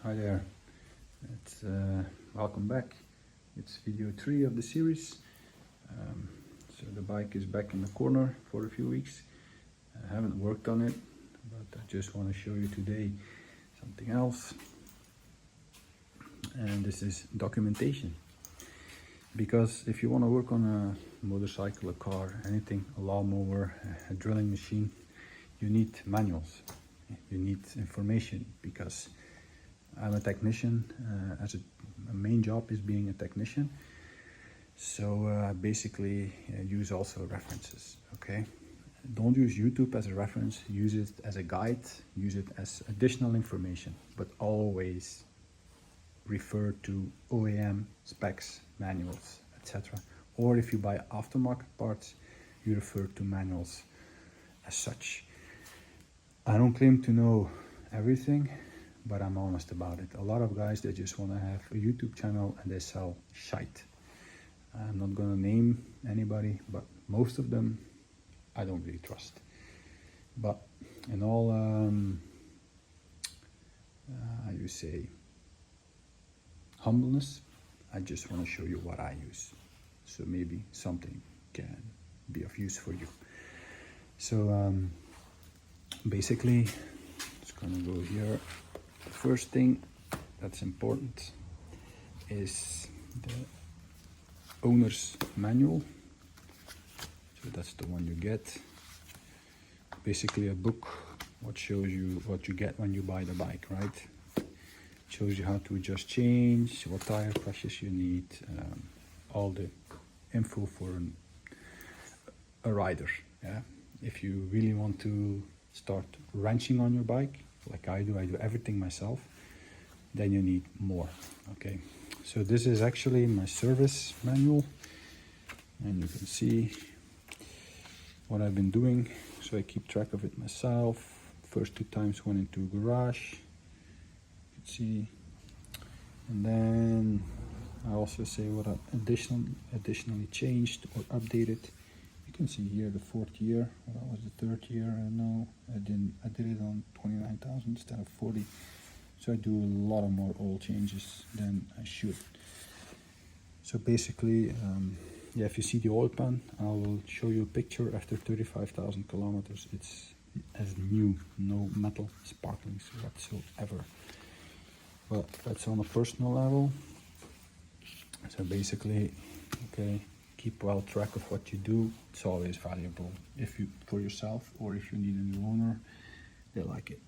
Hi there. It's welcome back. It's video 3 of the series. So the bike is back in the corner for a few weeks. I haven't worked on it, but I just want to show you today something else. And this is documentation. Because if you want to work on a motorcycle, a car, anything, a lawnmower, a drilling machine, you need manuals. You need information, because I'm a technician. A main job is being a technician. So I basically use also references, okay? Don't use YouTube as a reference, use it as a guide, use it as additional information, but always refer to OEM specs, manuals, etc. Or if you buy aftermarket parts, you refer to manuals as such. I don't claim to know everything, but I'm honest about it. A lot of guys, they just want to have a YouTube channel and they sell shite. I'm not gonna name anybody, but most of them I don't really trust. But in all, how you say, humbleness, I just want to show you what I use. So maybe something can be of use for you. So basically, it's gonna go here. The first thing that's important is the owner's manual. So that's the one you get. Basically a book what shows you what you get when you buy the bike, right? It shows you how to adjust chains, what tire pressures you need, all the info for a rider. Yeah. If you really want to start wrenching on your bike, like I do everything myself, then you need more. Okay, so this is actually my service manual, and you can see what I've been doing. So I keep track of it myself. First 2 times went into a garage, you can see, and then I also say what I additionally changed or updated. You can see here the 4th year. Well, that was the 3rd year. I know I did it on 29,000 instead of 40. So I do a lot of more oil changes than I should. So basically, yeah, if you see the oil pan, I will show you a picture after 35,000 kilometers. It's as new, no metal sparklings whatsoever. Well, that's on a personal level. So basically, okay, keep well track of what you do. It's always valuable if you for yourself, or if you need a new owner, they like it.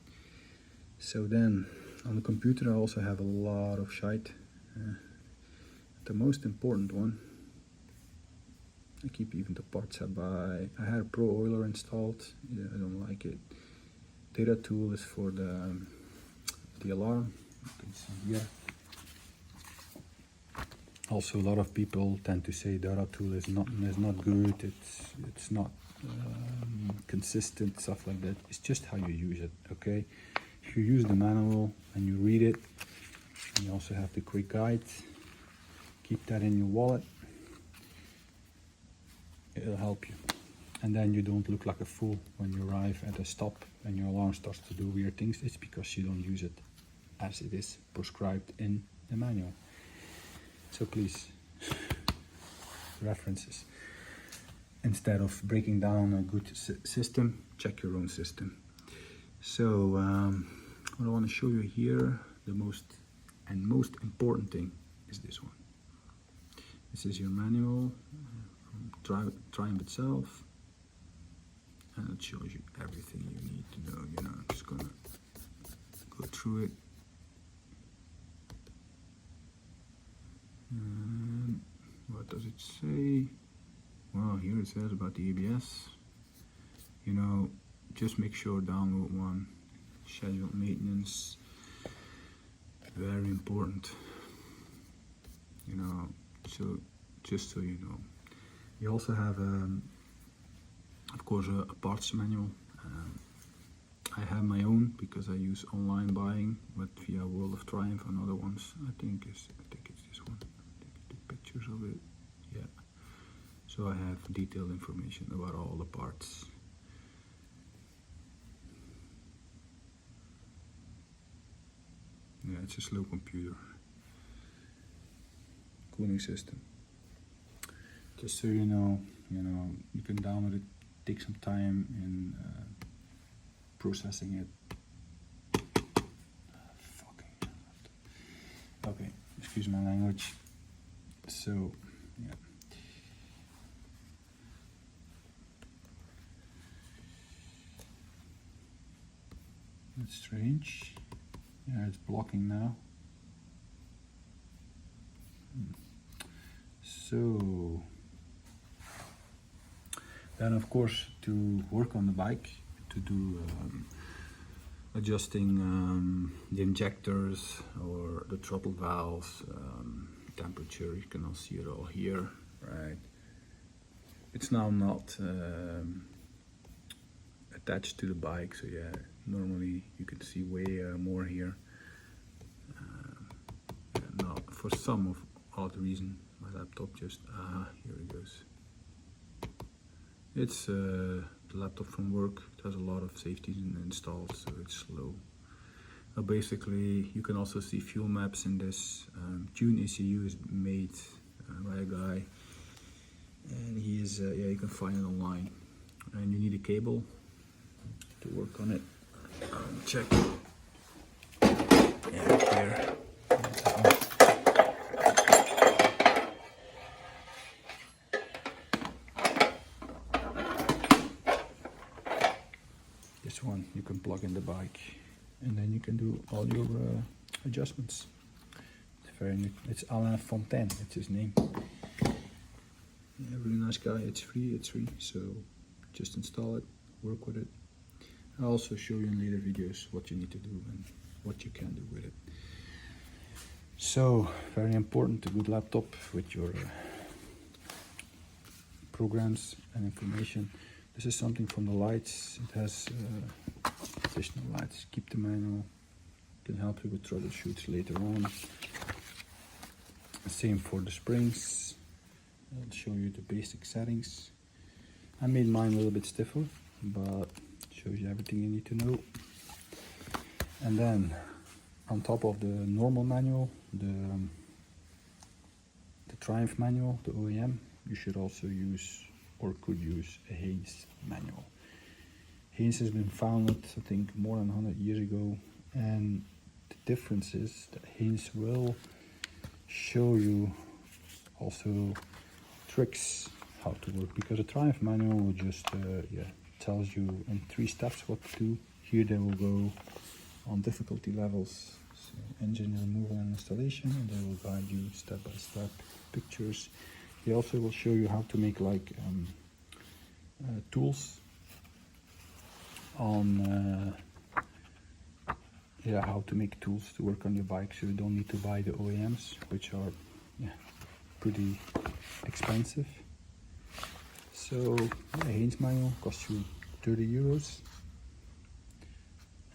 So then on the computer I also have a lot of shite. The most important one, I keep even the parts I buy. I had a Pro Oiler installed. Yeah, I don't like it. Data tool is for the alarm. You can see here. Also, a lot of people tend to say data tool is not good. It's not consistent, stuff like that. It's just how you use it. Okay, if you use the manual and you read it, and you also have the quick guide, keep that in your wallet. It'll help you, and then you don't look like a fool when you arrive at a stop and your alarm starts to do weird things. It's because you don't use it as it is prescribed in the manual. So please, references. Instead of breaking down a good system, check your own system. So what I want to show you here, the most important thing is this one. This is your manual from Triumph itself, and it shows you everything you need to know. You know, I'm just gonna go through it. What does it say? Well, here it says about the ABS. You know, just make sure download one. Scheduled maintenance, very important. You know, so just so you know. You also have, of course, a parts manual. I have my own because I use online buying, but via World of Triumph and other ones. I think it's this one. Take pictures of it. Yeah. So I have detailed information about all the parts. Yeah, it's a slow computer. Cooling system. Just so you know, you can download it. Take some time in processing it. Fucking. Okay, excuse my language. So, yeah. That's strange. Yeah, it's blocking now. So, then of course to work on the bike, to do adjusting the injectors or the throttle valves, temperature, you can all see it all here, right? It's now not attached to the bike, so yeah, normally you can see way more here. Now, for some of odd reason, my laptop just, here it goes. It's the laptop from work. It has a lot of safeties installed, so it's slow. Basically, you can also see fuel maps in this. Tune ECU is made by a guy, and he is, yeah, you can find it online. And you need a cable to work on it. Check. Yeah, here. This one you can plug in the bike, and then you can do all your adjustments. It's very neat. It's Alain Fontaine, it's his name. Yeah, really nice guy. It's free, so just install it, work with it. I'll also show you in later videos what you need to do and what you can do with it. So, very important, a good laptop with your programs and information. This is something from the lights. It has additional lights. Keep the manual. Can help you with troubleshoots later on. Same for the springs. I'll show you the basic settings. I made mine a little bit stiffer, but shows you everything you need to know. And then on top of the normal manual, the Triumph manual, the OEM, you should also use or could use a Haines manual. Haines has been founded, I think, more than 100 years ago, and the difference is that Haines will show you also tricks how to work, because a Triumph manual will just tells you in 3 steps what to do. Here they will go on difficulty levels, so engine removal and installation, and they will guide you step by step, pictures. They also will show you how to make like tools on how to make tools to work on your bike, so you don't need to buy the OEMs, which are pretty expensive. So the Haines manual costs you 30 euros,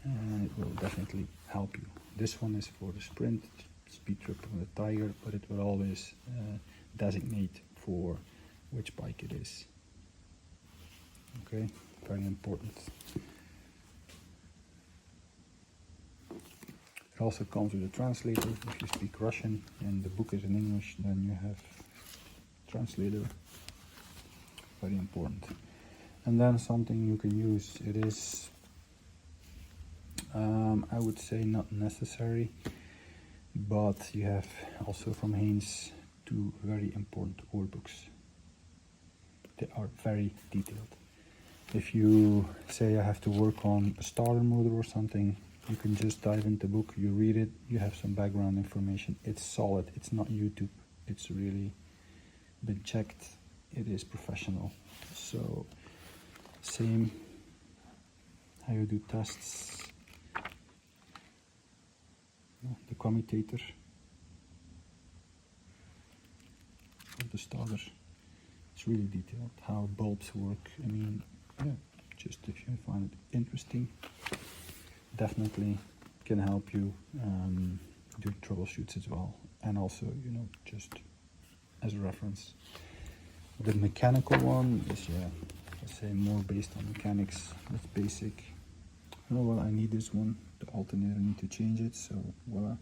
and it will definitely help you. This one is for the Sprint, Speed Trip, or the Tiger, but it will always designate for which bike it is. Okay, very important. It also comes with a translator. If you speak Russian and the book is in English, then you have translator. Very important. And then something you can use, it is I would say not necessary, but you have also from Haines 2 very important workbooks. They are very detailed. If you say I have to work on a starter motor or something, you can just dive into the book, you read it, you have some background information. It's solid, it's not YouTube, it's really been checked, it is professional. So same how you do tests. The commutator of the starter, it's really detailed how bulbs work. I mean, yeah, just if you find it interesting, definitely can help you do troubleshoots as well, and also, you know, just as a reference. The mechanical one is, let's say more based on mechanics. It's basic. Oh well, I need this one. the alternator, I need to change it, so voila,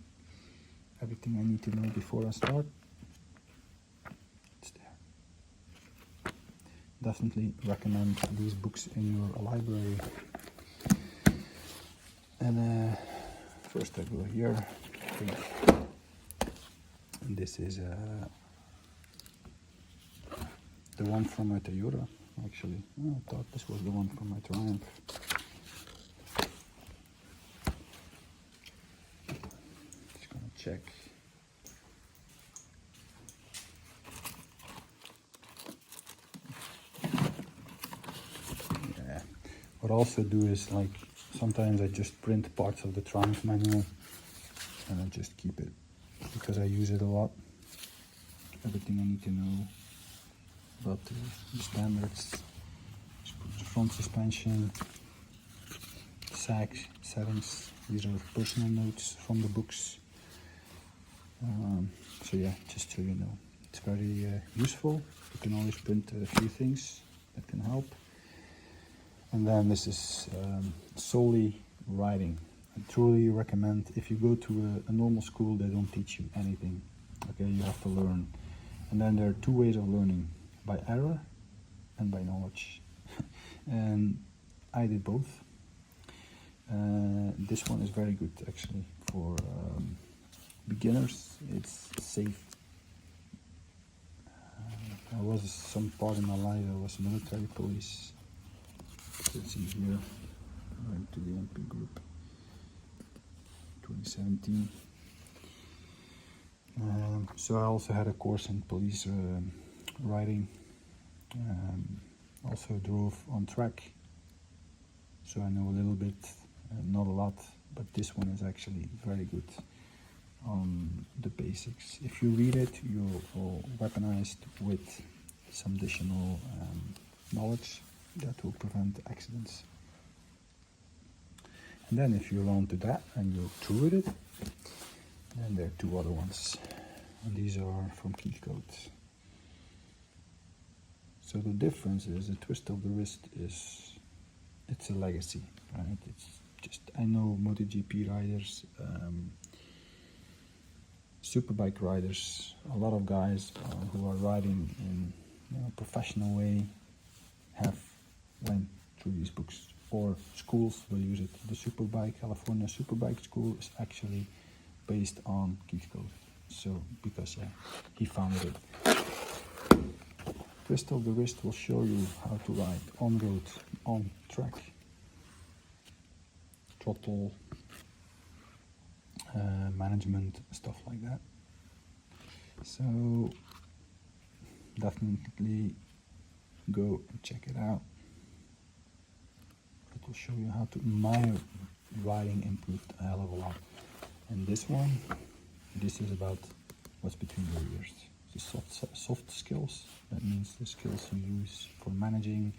everything I need to know before I start, it's there. Definitely recommend these books in your library. And first I go here, and this is the one from my Toyota, actually. Oh, I thought this was the one from my Triumph. Just gonna check. Yeah. What I also do is, like, sometimes I just print parts of the Triumph manual and I just keep it because I use it a lot. Everything I need to know about the standards, front suspension, sag settings. These are personal notes from the books. So yeah, just so you know, it's very useful. You can always print a few things that can help. And then this is solely writing. I truly recommend, if you go to a normal school, they don't teach you anything. Okay, you have to learn. And then there are two ways of learning: by error and by knowledge. And I did both. This one is very good actually for beginners. It's safe. I was some part in my life, I was military police. Let's see here, I went to the MP group 2017. So I also had a course in police writing. Also drove on track, so I know a little bit, not a lot, but this one is actually very good on the basics. If you read it, you're weaponized with some additional knowledge that will prevent accidents. And then if you're on to that and you're through with it, then there are two other ones, and these are from Key Code. So the difference is the twist of the wrist it's a legacy, right? It's just, I know MotoGP riders, superbike riders, a lot of guys who are riding in a professional way have went through these books, or schools will use it. The Superbike, California Superbike School is actually based on Keith Code. So, because yeah, he founded it. Twist of the wrist will show you how to ride on road, on track, throttle, management, stuff like that. So definitely go and check it out. It will show you how to, my riding improved a hell of a lot. And this one, this is about what's between your ears. The soft skills, that means the skills you use for managing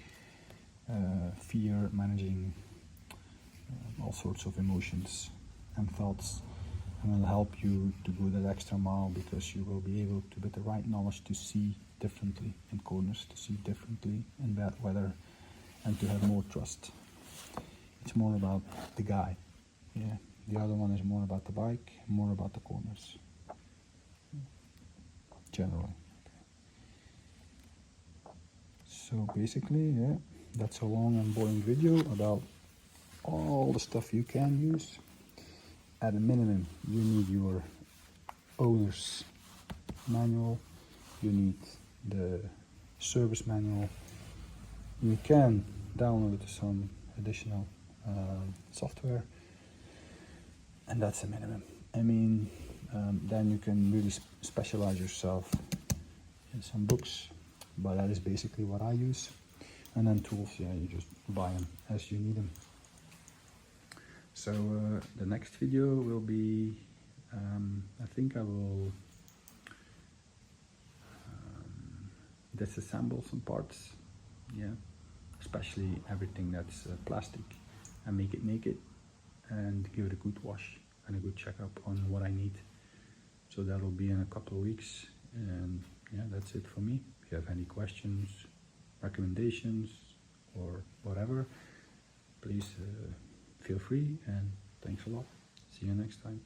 fear, managing all sorts of emotions and thoughts, and will help you to go that extra mile, because you will be able to, with the right knowledge, to see differently in corners, to see differently in bad weather, and to have more trust. It's more about the guy, yeah. The other one is more about the bike, more about the corners, generally. So basically, yeah, that's a long and boring video about all the stuff you can use. At a minimum, you need your owner's manual, you need the service manual. You can download some additional software, and that's a minimum. I mean, then you can really specialize yourself in some books, but that is basically what I use. And then tools, yeah, you just buy them as you need them. So the next video will be, I think I will disassemble some parts, yeah, especially everything that's plastic, and make it naked and give it a good wash and a good checkup on what I need. So that will be in a couple of weeks, and yeah, that's it for me. If you have any questions, recommendations, or whatever, please feel free, and Thanks a lot. See you next time.